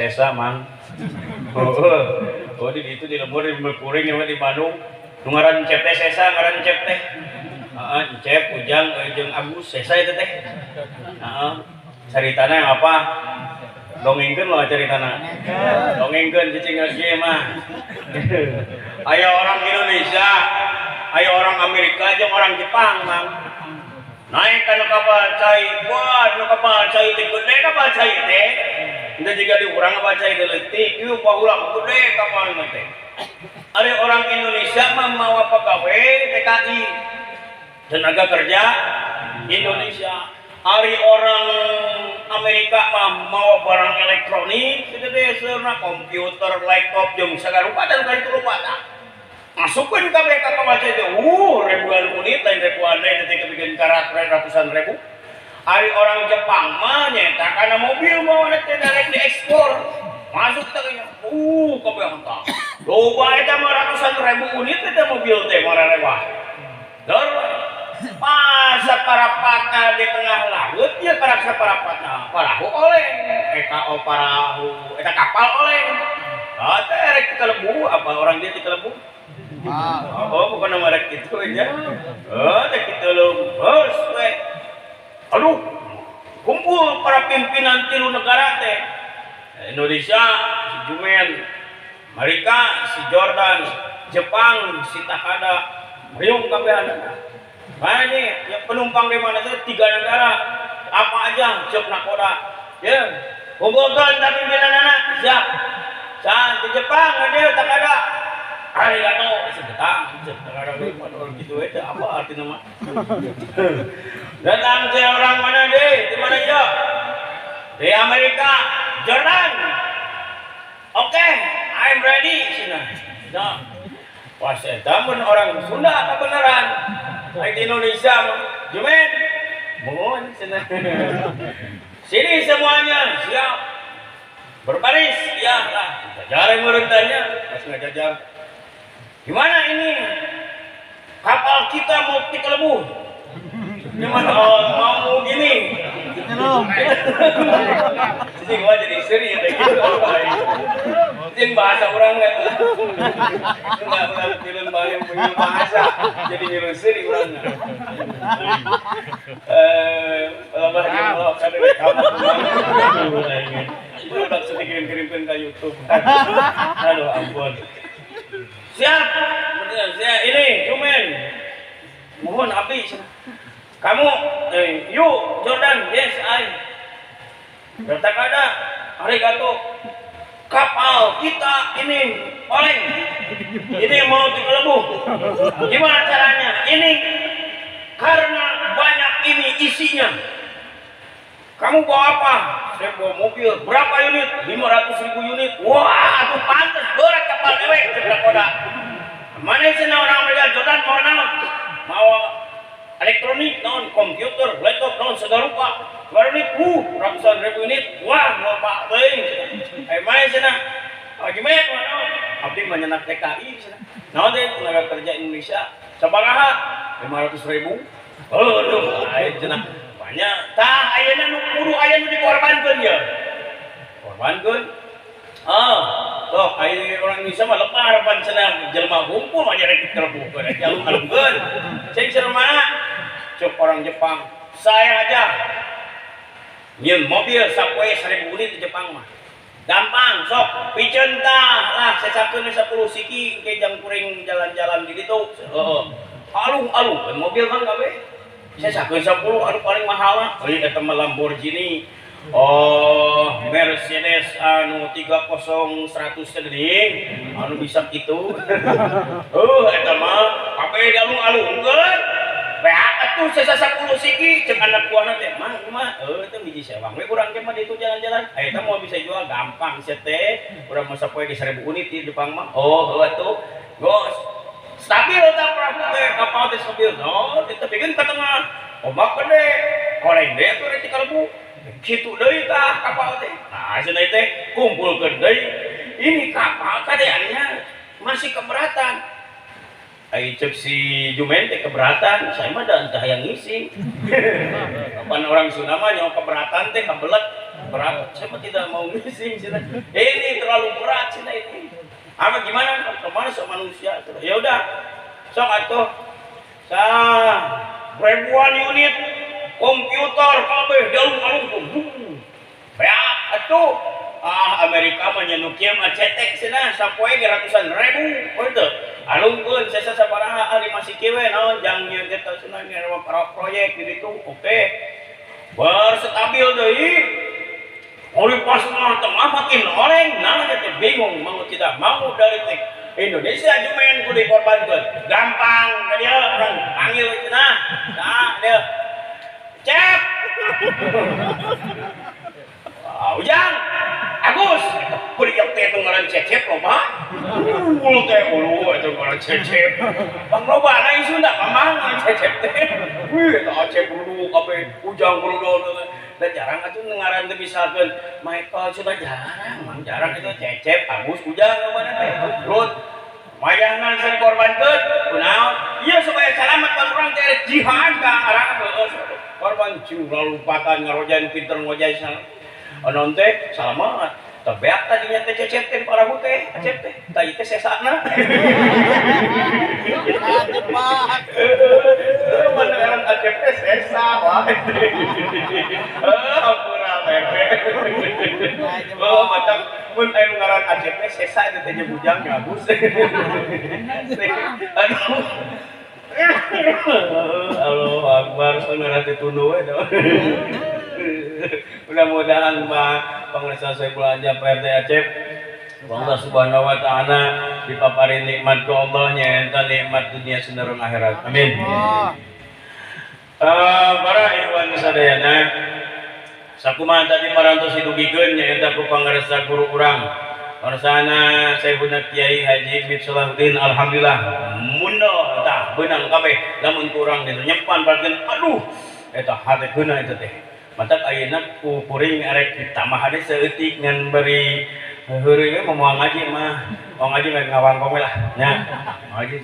Sesa mang. Oh di itu di lembur di Kuring di Bandung. Ngaran cep teh Sesa, ngaran cep teh. Cep Ujang jeung Agus Sesa itu teh. Caritana yang apa? Dongengkeun loh caritana. Dongengkeun cicing ge mah. Aya orang Indonesia, aya orang Amerika jeung orang Jepang mang. Naik kana kapal cai, wah nu kapal cai teh gede kapal cai teh. Kita juga di urang baca itu letik, itu paulang gede kapal nanti. Ada orang Indonesia membawa pegawai TKI, tenaga kerja Indonesia. Hari orang Amerika membawa barang elektronik, itu deh serna komputer, laptop, jam segala rupa dan kali itu lupa tak. Masukkan ke kapal baca itu, ribuan unit, lain ribuan lain, ketika bikin karat ratusan ribu. Hari orang Jepang mah nyetak karena mobil mau naik diekspor masuk tengahnya kabeh hantar loba eta mah ratusan ribu unit eta mobil teh mararewah dor pas saparapatna di tengah laut nya karak saparapatna parahu oleng parahu eta kapal oleng teh rek kelebu apa orang dia di kelebu bukan nama rek itu aja teh kitu leus we. Aduh, kumpul para pimpinan tilu negara teh. Indonesia, si Jumen, Amerika, si Jordan, Jepang, si Takada, Riung kabehan. Nah ini yang penumpang di mana tuh 3 negara. Apa aja cek nakoda. Ya, kumpulkan tapi pimpinan anak siap. Di Jepang ada Takada. Arigato, sedetang, Takada gitu aja apa arti nama? Datang ke orang mana deh? Di mana aja? Di Amerika, Jordan. Oke, I'm ready. Sina. Nah, wah saya mun orang Sunda apa beneran? Di Indonesia, Jumen, mohon sini. Sini semuanya siap. Berbaris, ya lah. Jajar merentanya, masih ngajajar. Gimana ini? Kapal kita mau dikelebu. Gimana mau gini? Jadi gua jadi seri ya gitu. Mungkin bahasa orang enggak film Bali punya bahasa jadi nyuruh seri orangnya. Allah kada kamu. Itu udah sedikit kirimkan ke YouTube. Aduh ampun. Siap. Saya ini Jumen. Mohon abdi. Kamu, you Jordan, yes I. Takada, arigato. Kapal kita ini oleng. Ini mau dikelebu. Gimana caranya? Ini karena banyak ini isinya. Kamu bawa apa? Saya bawa mobil. Berapa unit? 500.000 unit. Wah, itu pantas berat kapal dewek. Takada. Mana sih orang mereka Jordan mau naon? Mau elektronik, non komputer, laptop, non segala rupa. Baru ini, ratusan ribu unit, wah, lupa ting. Mana sana? Gimana? Abdi menyenak TKI sana. Nah, deh tenaga kerja Indonesia. Sabaraha 500.000. Aduh, sana banyak. Tah, ayana nu kudu ayana dikorbankeun ya. Korbankeun. Tuh, ayo orang Indonesia mah lepas harapan senang jelma hukum aja rek terbuka rek jalur alungkeun. Cing mana? Cuk orang Jepang. Saya aja nyeun mobil Subway 1.000 unit di Jepang mah. Gampang, sok piceun tah lah sesakeun 10 siki ke jang kuring jalan-jalan di ditu. Heeh. Alung mobil kan kabeh. Sesakeun 10 anu paling mahal mah. Eta mah Lamborghini. Mercedes anu 30 100 geuning anu bisa kitu. Eta mah kabeh dialung-alungkeun. Beak atuh sesa 10 siki ceuk anak buahna teh, "Mang, kumaha?" Eta biji sewang we urang teh mah ditu jalan-jalan. Eta mau bisa jual gampang sia teh. Urang mah sapoe di 1.000 unit di Jepang mah. Atuh. Gos. Stabil eta perahu teh, kapal teh stabil. Kita bikin ke tengah. Ombak gede. Koreng deh atuh rek kalebu. Kitu deui tah kapal teh. Nah, cenah teh kumpulkeun deui. Ini kapal kadeannya masih keberatan. Ai cek si Jumen teh keberatan, saya mah da entah yang ngisi. Kapan orang Sunda mah nyawa keberatan teh kabelet. berat. Saya tidak mau missing sih. Ini terlalu berat sih ini. Apa gimana? Kemana sok manusia? Ya udah, sok atuh. Ribuan unit komputer kabeh jalung-jalung. Beak atuh. Amerika mah nya nu kieu mah cetek cenah sapoe ratusan ribu. Oh itu. Alungkeun sesa sabaraha ahli masih kieu we naon jang nyieun eta cenah nyawa proyek di ditu. Oke. Berstabil deui. Oli pas tengah makin oleng, nah teh bingung mau tidak mau dari teh Indonesia jumen kudu dikorbankeun. Gampang dia orang panggil cenah. Nah, dia cep. Ujang, Agus, kudu yang teh ngaran cecep loba. Ulu teh ulu eta ngaran cecep. Bang loba na ieu Sunda mamang cecep teh. Wih, eta cecep dulu kabeh Ujang dulu. Dan jarang atuh ngaran teh misalkeun Michael sudah jarang itu cecep Agus Ujang mana teh Rut mayangan sing korbankeun kunaon ieu supaya selamat ka urang teh jihad ka arah korban lalu patan ngarojain pinter ngojai anon teh selamat tebeak tadinya teh cecep teh parahu teh acep teh tadi teh sesana mana orang acep teh sesa wah ampura pepe oh macam mun aya ngaran acep teh sesa itu teh Bujang Agus aduh Allah Akbar ngaran ditunduh we mudah-mudahan Pak Pengusaha saya belanja PRT Acep Allah Subhanahu wa taala dipaparin nikmat ku Allah nyaeta nikmat dunia sunarung akhirat. Amin. Para ikhwan sadayana sakumaha tadi parantos didugikeun nyaeta ku pangaresa guru urang. Parsana Sayyiduna Kiai Haji Salahuddin alhamdulillah mundoh tah beunang kabeh lamun kurang ditu nyepan bageun aduh eta hate geuna eta teh. Matak ayeuna ku kuring arek ditambah hade seutik ngan beri heureuy we moal ngaji mah. Moal ngaji ngawangkong we lah nya. Ngaji